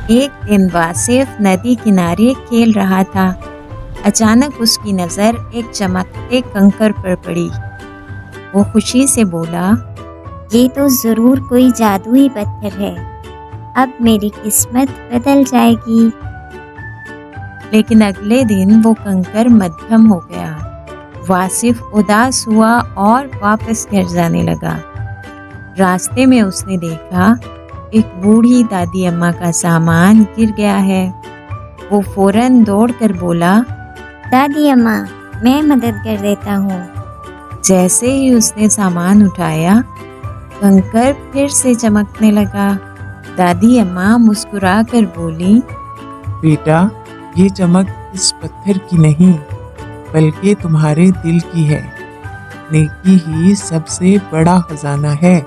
ایک دن واصف ندی کنارے کھیل رہا تھا۔ اچانک اس کی نظر ایک چمکتے کنکر پر پڑی۔ وہ خوشی سے بولا، یہ تو ضرور کوئی جادوئی پتھر ہے، اب میری قسمت بدل جائے گی۔ لیکن اگلے دن وہ کنکر مدھم ہو گیا۔ واصف اداس ہوا اور واپس گھر جانے لگا۔ راستے میں اس نے دیکھا ایک بوڑھی دادی اماں کا سامان گر گیا ہے۔ وہ فوراً دوڑ کر بولا، دادی اماں، میں مدد کر دیتا ہوں۔ جیسے ہی اس نے سامان اٹھایا، کنکر پھر سے چمکنے لگا۔ دادی اماں مسکرا کر بولی، بیٹا، یہ چمک اس پتھر کی نہیں بلکہ تمہارے دل کی ہے۔ نیکی ہی سب سے بڑا خزانہ ہے۔